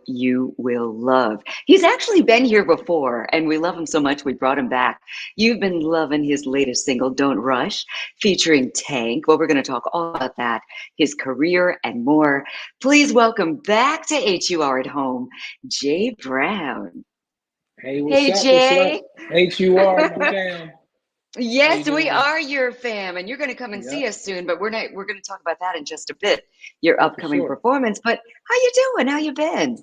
You Will Love. He's actually been here before, and we love him so much we brought him back. You've been loving his latest single, Don't Rush, featuring Tank. Well, we're going to talk all about that, his career, and more. Please welcome back to HUR at Home, Jay Brown. Hey, what's Hey, up? What's up? Jay. HUR, my fam. How you Yes, we doing? are your fam, and you're going to come and see Yep. us soon. But we're going to talk about that in just a bit. Your Oh, for upcoming sure. performance. But how you doing? How you been?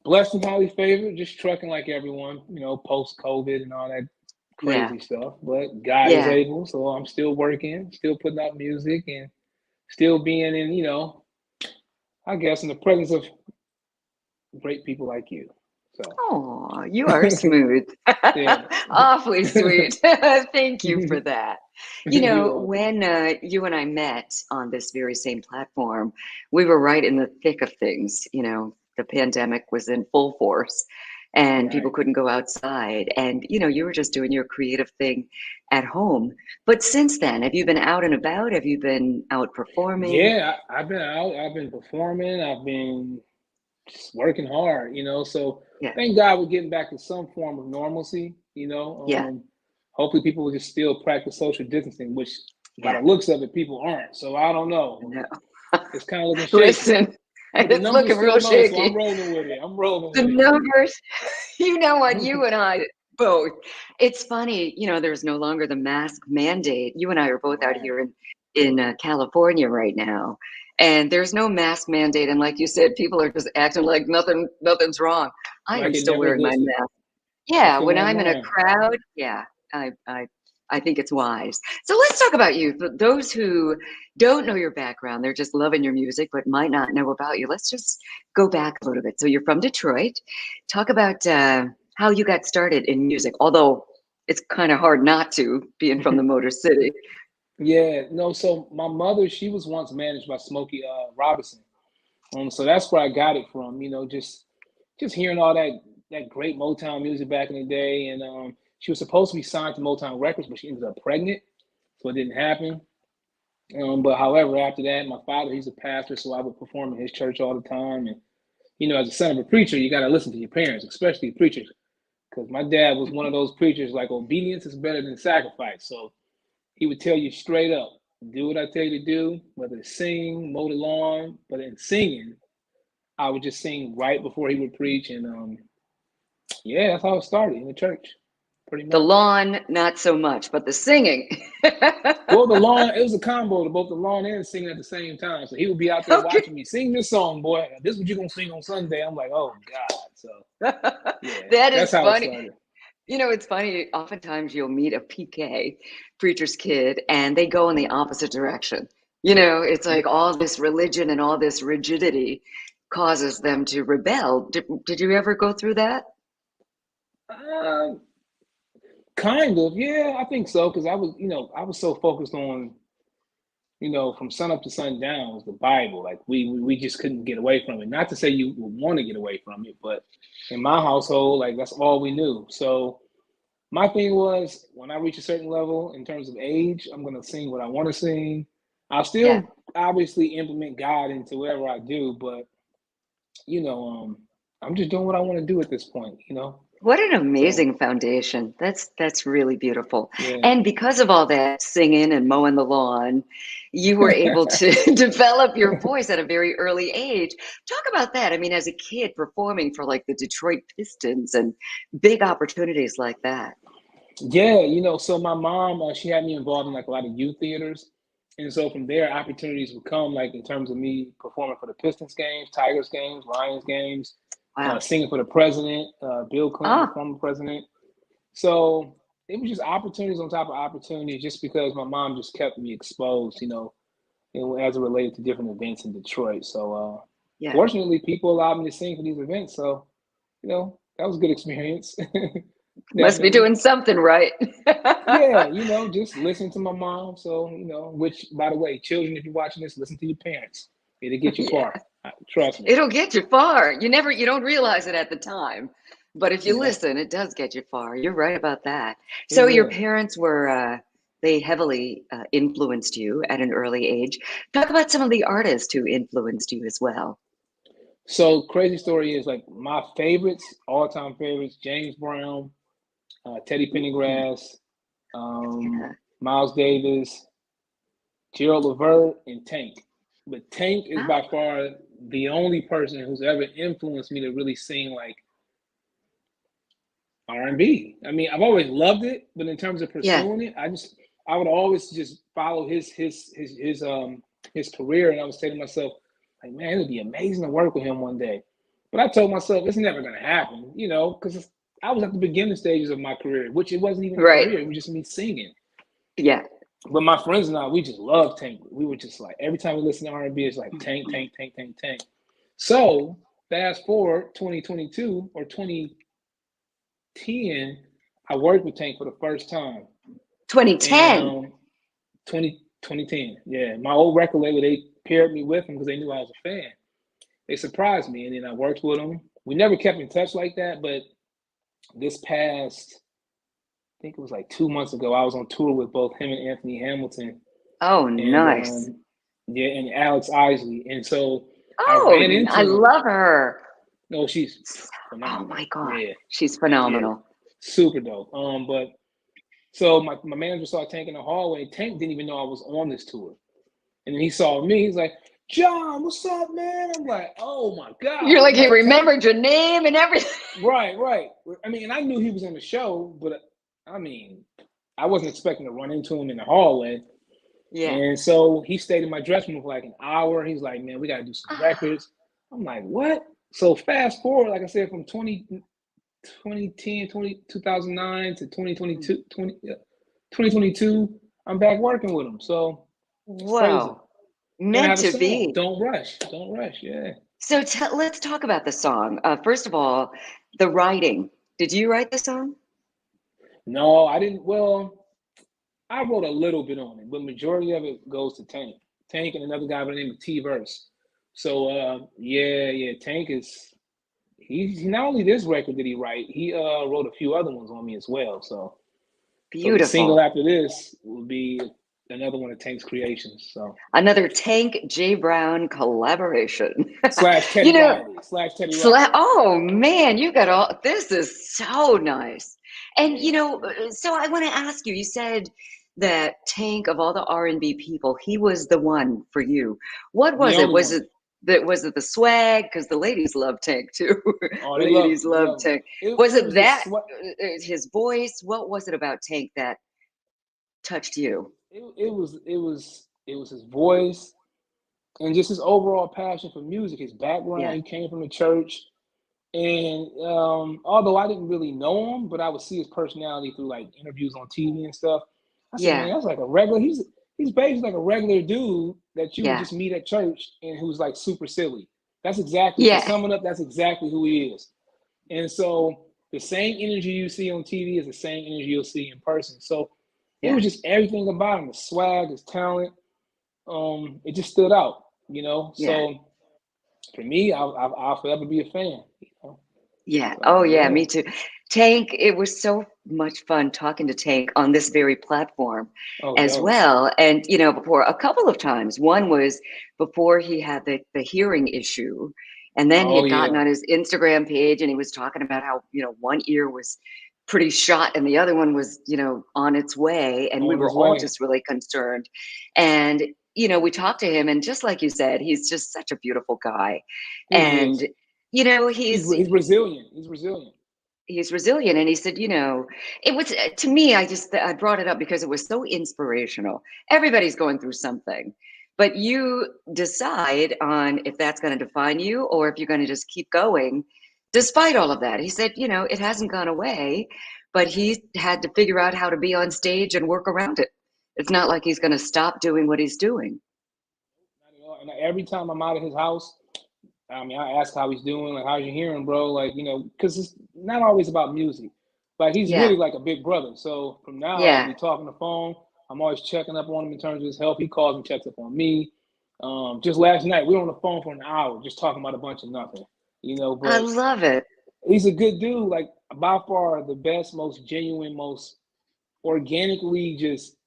Blessed and highly favored, just trucking like everyone, post COVID and all that Yeah, crazy stuff. But God is yeah. able, so I'm still working, still putting out music, and still being in, I guess, in the presence of great people like you. So, Oh, you are smooth. yeah. Awfully sweet. Thank you for that. You You're know, welcome. when you and I met on this very same platform, we were right in the thick of things. You know, the pandemic was in full force and people Right. couldn't go outside. And, you were just doing your creative thing at home. But since then, have you been out and about? Have you been out performing? Yeah, I've been out, I've been performing, I've been just working hard. So Yeah, thank God we're getting back to some form of normalcy. yeah, Hopefully people will just still practice social distancing, which by the yeah. looks of it, people aren't. So I don't I know. know. It's kind of looking shaky. Listen, But the it's numbers looking still real low, so I'm shaky. rolling with it. I'm rolling The with numbers, you know what, it. you and I both. It's funny, there's no longer the mask mandate. You and I are both out Right. here in California right now, and there's no mask mandate. And like you said, people are just acting like nothing's wrong. I am Like it still never wearing my existed. mask. I Yeah, feel when like I'm in a mine. crowd, yeah, I think it's wise. So let's talk about you. For those who don't know your background, they're just loving your music, but might not know about you. Let's just go back a little bit. So you're from Detroit. Talk about how you got started in music, although it's kind of hard not to, being from the Motor City. Yeah, no, so my mother, she was once managed by Smokey Robinson. So that's where I got it from, just hearing all that great Motown music back in the day. And she was supposed to be signed to Motown Records, but she ended up pregnant, so it didn't happen. But however, after that, my father, he's a pastor, so I would perform in his church all the time. And as a son of a preacher, you got to listen to your parents, especially preachers, because my dad was one of those preachers like obedience is better than sacrifice. So he would tell you straight up, do what I tell you to do, whether it's sing, mow the lawn. But in singing, I would just sing right before he would preach, and yeah, that's how it started in the church, pretty The much. lawn, not so much, but the singing. Well, the lawn, it was a combo to both the lawn and singing at the same time. So he would be out there Okay. watching me sing this song, boy. This is what you're gonna sing on Sunday. I'm like, oh God. So yeah, That that's is how it funny. started. It's funny. Oftentimes you'll meet a PK, preacher's kid, and they go in the opposite direction. It's like all this religion and all this rigidity causes them to rebel. Did you ever go through that? Uh, Kind of, yeah, I think so. Because I was so focused on, from sun up to sundown was the Bible. Like we just couldn't get away from it. Not to say you would want to get away from it, but in my household, like that's all we knew. So my thing was when I reach a certain level in terms of age, I'm gonna sing what I want to sing. I'll Yeah. still obviously implement God into whatever I do, but you know, um, I'm just doing what I want to do at this point. What an So amazing foundation. That's really beautiful. yeah. And because of all that singing and mowing the lawn, you were able to develop your voice at a very early age. Talk about that. I mean, as a kid performing for like the Detroit Pistons and big opportunities like that. Yeah, so my mom, she had me involved in like a lot of youth theaters. And so from there, opportunities would come, like in terms of me performing for the Pistons games, Tigers games, Lions games, Wow. singing for the president, Bill Clinton, the Ah, former president. So it was just opportunities on top of opportunities just because my mom just kept me exposed, as it related to different events in Detroit. So yeah. fortunately, people allowed me to sing for these events. So, that was a good experience. Must be Definitely. doing something right. Yeah, just listen to my mom. So, which, by the way, children, if you're watching this, listen to your parents. It'll get you Yeah. far. Trust me. It'll get you far. You don't realize it at the time, but if you Yeah, listen, it does get you far. You're right about that. it So your will. parents were, they heavily influenced you at an early age. Talk about some of the artists who influenced you as well. So crazy story is like my favorites, all time favorites: James Brown, Teddy Mm, Pendergrass, yeah. Miles Davis, Gerald Levert, and Tank. But Tank is Oh, by far the only person who's ever influenced me to really sing like R&B. I mean, I've always loved it, but in terms of yeah. pursuing it, I would always just follow his career, and I would say to myself, like, man, it would be amazing to work with him one day. But I told myself it's never gonna happen, you know, because I was at the beginning stages of my career, which it wasn't even a Right. career; it was just me singing. Yeah. But my friends and I, we just loved Tank. We were just like every time we listen to R&B, it's like Tank, Tank, Tank, Tank, Tank. So fast forward 2022 or 2010, I worked with Tank for the first time. And 2010. 2010, yeah. My old record label, they paired me with him because they knew I was a fan. They surprised me, and then I worked with him. We never kept in touch like that, but this past, I think it was like 2 months ago, I was on tour with both him and Anthony Hamilton, Oh, and nice. yeah, and Alex Isley. And so I Oh, ran I into him. love her. No, she's Oh phenomenal. my God. Yeah, She's yeah, phenomenal. super dope. But so my manager saw Tank in the hallway. Tank didn't even know I was on this tour. And then he saw me. He's like, John, what's up, man? I'm like, oh my You're God. like, I'm he like, Tank. remembered your name and everything. Right, right. I mean, and I knew he was on the show, but I mean, I wasn't expecting to run into him in the hallway. Yeah. And so he stayed in my dressing room for like an hour. He's like, man, we got to do some records. I'm like, what? So fast forward, like I said, from 2010, 2009 to 2022, 2022, I'm back working with him. So it's crazy. Whoa. And I Meant have a to song, be. Don't Rush. Don't Rush, yeah. So let's talk about the song. First of all, the writing. Did you write the song? No, I didn't. Well, I wrote a little bit on it, but majority of it goes to Tank. Tank and another guy by the name of T Verse. So yeah, yeah, Tank is he not only this record did he write, he wrote a few other ones on me as well. So the single Beautiful. after this will be another one of Tank's creations. So Another Tank J. Brown collaboration. slash You Teddy know, Riley. Slash Teddy Riley. oh man, you got all this is so nice. And Yeah, yeah. so I want to ask you, you said that Tank of all the R&B people, he was the one for you. What The was it? only one. Was it the swag? Because the ladies love Tank too. Oh, they love him. Ladies They love love him. Tank. It, Was it it was the that sweat. his voice? What was it about Tank that touched you? It was his voice and just his overall passion for music. His background. Yeah. He came from the church, and although I didn't really know him, but I would see his personality through like interviews on TV and stuff. I said, man, Yeah. that's like a regular. He's basically like a regular dude that you would Yeah. just meet at church and who's like super silly. That's exactly to Yeah. sum it up. That's exactly who he is. And so the same energy you see on TV is the same energy you'll see in person. So it Yeah. was just everything about him, the swag, his talent. It just stood out, you know. Yeah. So for me, I'll forever be a fan, you know. Yeah. So Oh, yeah, yeah. me too. Tank, it was so much fun talking to Tank on this very platform Oh, as dope. well. And, before a couple of times, one was before he had the hearing issue. And then he Oh had gotten yeah. on his Instagram page and he was talking about how, one ear was pretty shot and the other one was, on its way. And we On were his all way. just really concerned. And, we talked to him and just like you said, he's just such a beautiful guy. He And, is. He's Brazilian. He's Brazilian. he's resilient and he said it was to me I brought it up because it was so inspirational. Everybody's going through something, but you decide on if that's going to define you or if you're going to just keep going despite all of that. He said it hasn't gone away, but he had to figure out how to be on stage and work around it. It's not like he's going to stop doing what he's doing. Not at all. And every time I'm out of his house, I mean, I ask how he's doing, like, how's your hearing, bro? Like, you know, because it's not always about music. Like, he's Yeah. really like a big brother. So from now, like, Yeah. we talk on the phone. I'm always checking up on him in terms of his health. He calls and checks up on me. Just last night, we were on the phone for an hour, just talking about a bunch of nothing, you know. I But love it. he's a good dude. Like, by far the best, most genuine, most organically just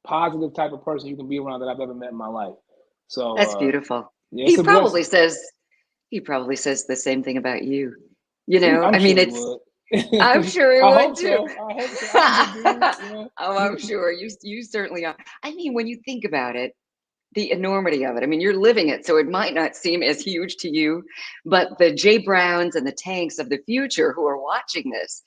positive type of person you can be around that I've ever met in my life. So That's beautiful. yeah, it's He a probably blessing. says He probably says the same thing about you. You know, I'm I mean, sure he it's, would. I'm sure he I would hope too. so. I hope so. I'm a good dude, you know. Oh, I'm sure you certainly are. I mean, when you think about it, the enormity of it. I mean, you're living it, so it might not seem as huge to you, but the Jay Browns and the Tanks of the future who are watching this,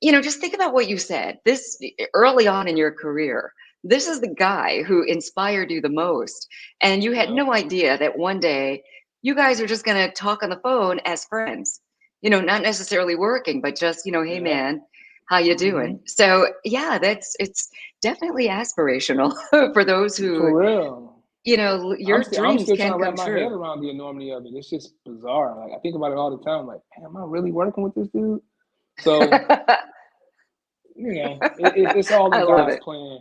you know, just think about what you said. This early on in your career, this is the guy who inspired you the most, and you had Yep. no idea that one day you guys are just going to talk on the phone as friends. You know, not necessarily working, but just, you know, hey Yep. man, how you Hmm. doing? So yeah, it's definitely aspirational for those who, For real. you know, I'm your still I'm dreams still trying can to wrap come my head true. around the enormity of it. It's just bizarre. Like I think about it all the time. Like, man, am I really working with this dude? So it's all I in love God's it. plan.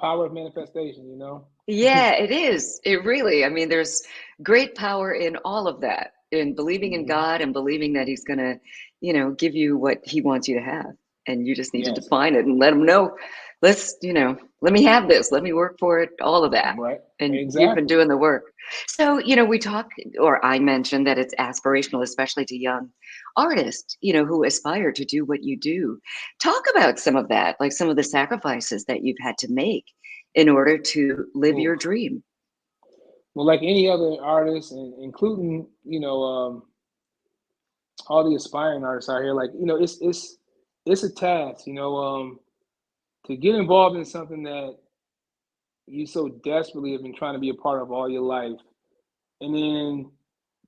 Power of manifestation. Yeah, it is. It really, I mean, there's great power in all of that, in believing in Hmm. God and believing that He's gonna, you know, give you what He wants you to have. And you just need to Yes. define it and let Him know, let's, you know, let me have this, let me work for it, all of that. Right. And you've been Exactly. doing the work. So, you know, we talk, or I mentioned that it's aspirational, especially to young artists, you know, who aspire to do what you do. Talk about some of that, like some of the sacrifices that you've had to make in order to live Oof. your dream. Well, like any other artist, and including all the aspiring artists out here, like it's a task, to get involved in something that you so desperately have been trying to be a part of all your life, and then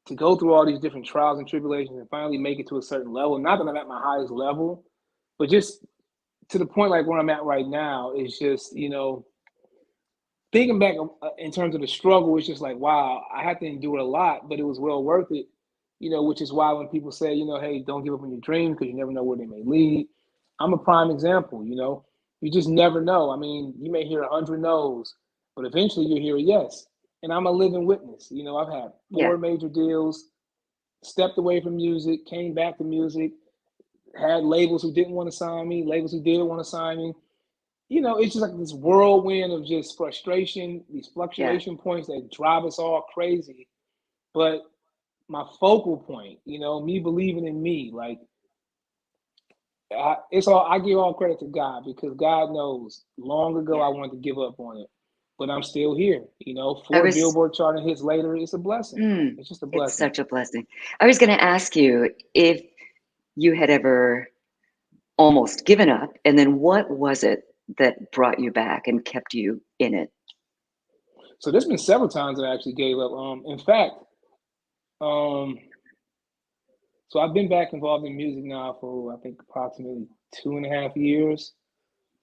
to go through all these different trials and tribulations and finally make it to a certain level. Not that I'm at my highest level, but just to the point like where I'm at right now is just thinking back in terms of the struggle. It's just like, wow, I had to endure a lot, but it was well worth it. Which is why when people say, hey, don't give up on your dream because you never know where they may lead. I'm a prime example. You just never know. I mean, you may hear 100 no's, but eventually you hear a yes. And I'm a living witness. I've had Yeah. 4 major deals, stepped away from music, came back to music, had labels who didn't want to sign me, labels who did want to sign me. It's just like this whirlwind of just frustration, these Yeah. fluctuation points that drive us all crazy. But my focal point, me believing in me, like I give all credit to God because God knows long ago Yeah. I wanted to give up on it, but I'm still here. I Four was, Billboard charting hits later, it's a blessing. It's just a it's blessing. such a blessing. I was going to ask you if you had ever almost given up, and then what was it that brought you back and kept you in it? So there's been several times that I actually gave up. In fact, um, so I've been back involved in music now for I think approximately 2.5 years.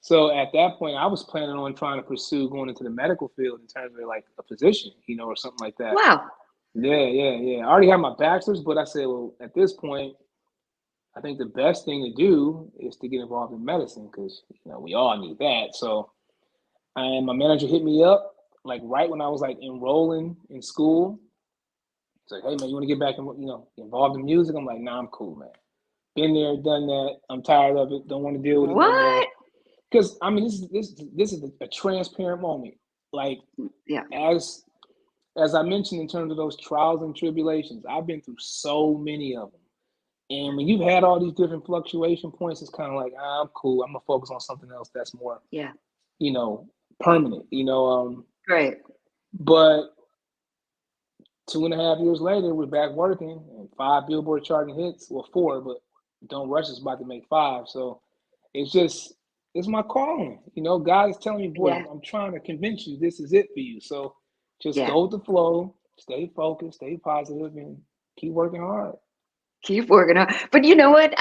So at that point, I was planning on trying to pursue going into the medical field in terms of like a physician, or something like that. Wow. Yeah, yeah, yeah. I already have my bachelor's, but I said, well, at this point, I think the best thing to do is to get involved in medicine because we all need that. So, and my manager hit me up like right when I was like enrolling in school. He's like, "Hey man, you want to get back in, involved in music?" I'm like, "Nah, I'm cool, man. Been there, done that. I'm tired of it. Don't want to deal with it no more." What? Because I mean, this is a transparent moment. Like Yeah. as as I mentioned in terms of those trials and tribulations, I've been through so many of them. And when you've had all these different fluctuation points, it's kind of like, I'm cool. I'm gonna focus on something else that's more, Yeah. you know, permanent. Great. But 2.5 years later, we're back working and 5 Billboard charting hits. Well, 4, but Don't Rush is about to make 5. So it's just it's my calling. God is telling me, boy, Yeah. I'm trying to convince you this is it for you. So just Yeah. go with the flow, stay focused, stay positive, and keep working hard. Keep working on. But you know what?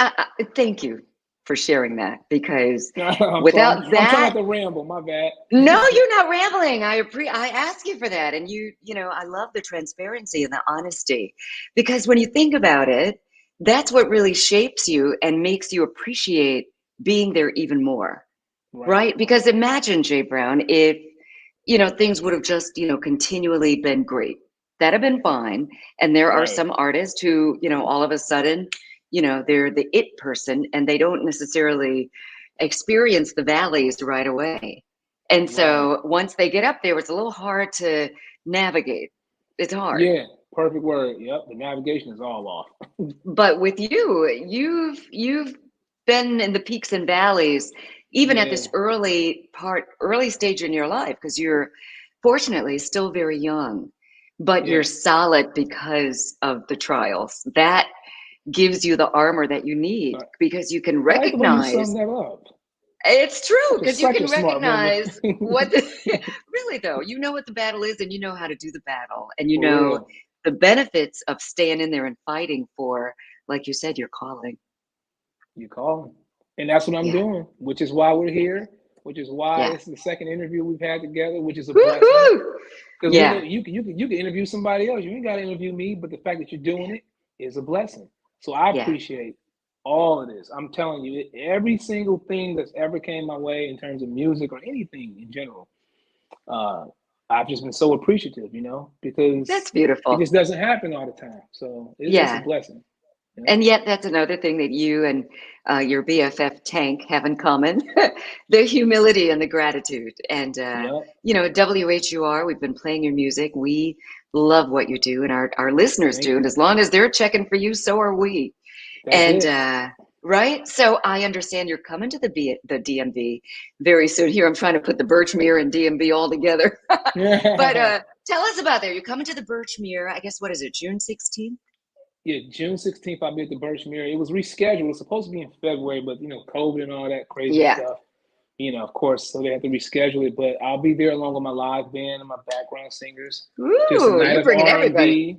Thank you for sharing that because I'm sorry. without I'm trying not that, to ramble. My bad. no, you're not rambling. I ask you for that, and you know, I love the transparency and the honesty because when you think about it, that's what really shapes you and makes you appreciate being there even more, Right. right? Because imagine, Jay Brown, if you know things would have just continually been great, that'd have been fine. And there are Right. some artists who all of a sudden they're the it person and they don't necessarily experience the valleys right away. And Right. so once they get up there, it's a little hard to navigate. It's hard. Yeah. Perfect word. Yep. The navigation is all off. But with you, you've been in the peaks and valleys, even at Yeah. this early stage in your life, because you're fortunately still very young, but you're Yes. solid because of the trials. That gives you the armor that you need Uh, because you can I like the way you recognize. summed that up. It's true because you Such can a smart woman. recognize what really though, you know what the battle is and you know how to do the battle and you For know real. the benefits of staying in there and fighting for, like you said, your calling. You call him. And that's what I'm Yeah. doing, which is why we're here, which is why Yeah. this is the second interview we've had together, which is a blessing. Woohoo! Because we know Yeah. you can interview somebody else. You ain't got to interview me, but the fact that you're doing it is a blessing. So I Yeah. appreciate all of this. I'm telling you, every single thing that's ever came my way in terms of music or anything in general, uh, I've just been so appreciative, because That's it beautiful. just doesn't happen all the time. So it's a Yeah. blessing. And yet that's another thing that you and your BFF Tank have in common, the humility and the gratitude. And, Yep. WHUR, we've been playing your music. We love what you do and our listeners Thank do. And you. as long as they're checking for you, so are we. That's And, it. right. So I understand you're coming to the DMV very soon. Here, I'm trying to put the Birchmere and DMV all together. But tell us about that. You're coming to the Birchmere. I guess, what is it, June 16th? Yeah, June 16th, I'll be at the Birchmere. It was rescheduled. It was supposed to be in February, but COVID and all that crazy Yeah. stuff, of course, so they had to reschedule it. But I'll be there along with my live band and my background singers. Just a Ooh, night you're of bringing everybody. R&B.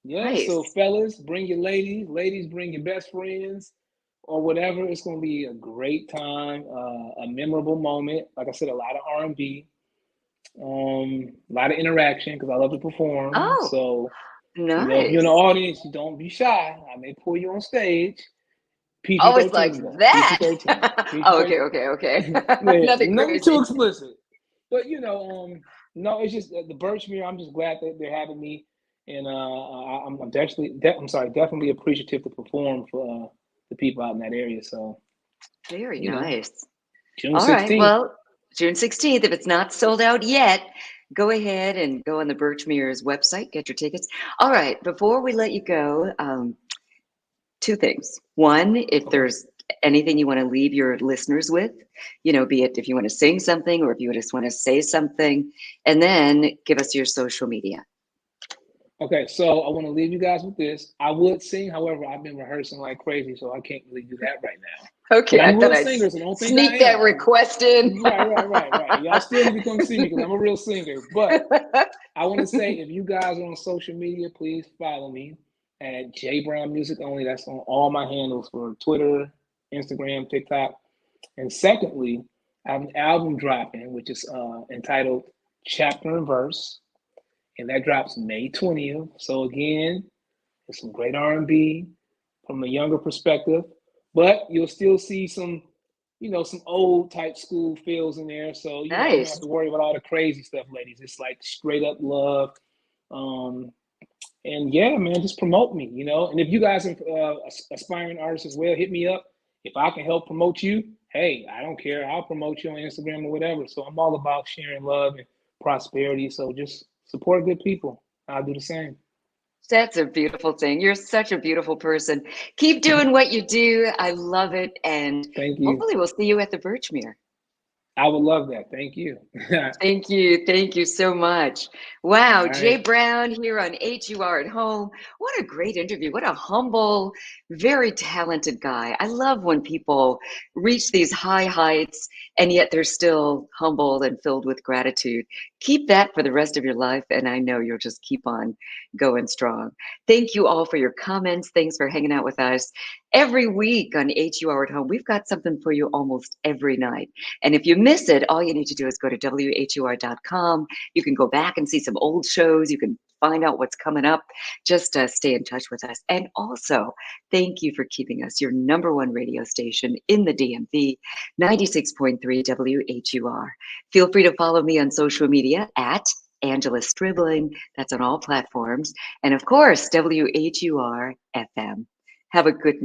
Yeah, so Nice. fellas, bring your ladies. Ladies, bring your best friends or whatever. It's going to be a great time, a memorable moment. Like I said, a lot of R&B, a lot of interaction because I love to perform. Oh, So if you're in the nice. audience, you don't be shy. I may pull you on stage. PG Oh, it's like 13 though. PG that. 13. PG Oh, okay, 13. okay, okay. Yeah, Nothing nothing too crazy. explicit. But no, it's just the Birchmere. I'm just glad that they're having me, and I'm definitely appreciative to perform for the people out in that area. So Very you know, nice. June All right. 16th. Well, June 16th, if it's not sold out yet, go ahead and go on the Birchmere's website, get your tickets. All right. Before we let you go, two things. One, if Okay. there's anything you want to leave your listeners with, be it if you want to sing something or if you just want to say something, and then give us your social media. Okay, so I want to leave you guys with this. I would sing, however, I've been rehearsing like crazy, so I can't really do that right now. But Okay, I'm I a thought real I'd singer, so don't think I sneak that am. request in. Right. Y'all still need to come see me because I'm a real singer. But I want to say, if you guys are on social media, please follow me at J Brown Music Only. That's on all my handles for Twitter, Instagram, TikTok. And secondly, I have an album dropping, which is entitled Chapter and Verse, and that drops May 20th. So again, it's some great R&B from a younger perspective, but you'll still see some old type school feels in there. So you don't have Nice. to worry about all the crazy stuff, ladies. It's like straight up love. Um, and yeah, man, just promote me. And if you guys are aspiring artists as well, hit me up. If I can help promote you, hey, I don't care. I'll promote you on Instagram or whatever. So I'm all about sharing love and prosperity. So just support good people. I'll do the same. That's a beautiful thing. You're such a beautiful person. Keep doing what you do. I love it. And Thank you. hopefully we'll see you at the Birchmere. I would love that. Thank you. All Thank you. Thank you so much. Wow. Jay right. Brown here on HUR at Home. What a great interview. What a humble, very talented guy. I love when people reach these high heights and yet they're still humble and filled with gratitude. Keep that for the rest of your life. And I know you'll just keep on going strong. Thank you all for your comments. Thanks for hanging out with us every week on HUR at Home. We've got something for you almost every night. And if you miss it, all you need to do is go to WHUR.com. You can go back and see some old shows. You can find out what's coming up. Just stay in touch with us. And also, thank you for keeping us your number one radio station in the DMV, 96.3 WHUR. Feel free to follow me on social media at Angela Stribling. That's on all platforms. And of course, WHUR-FM. Have a good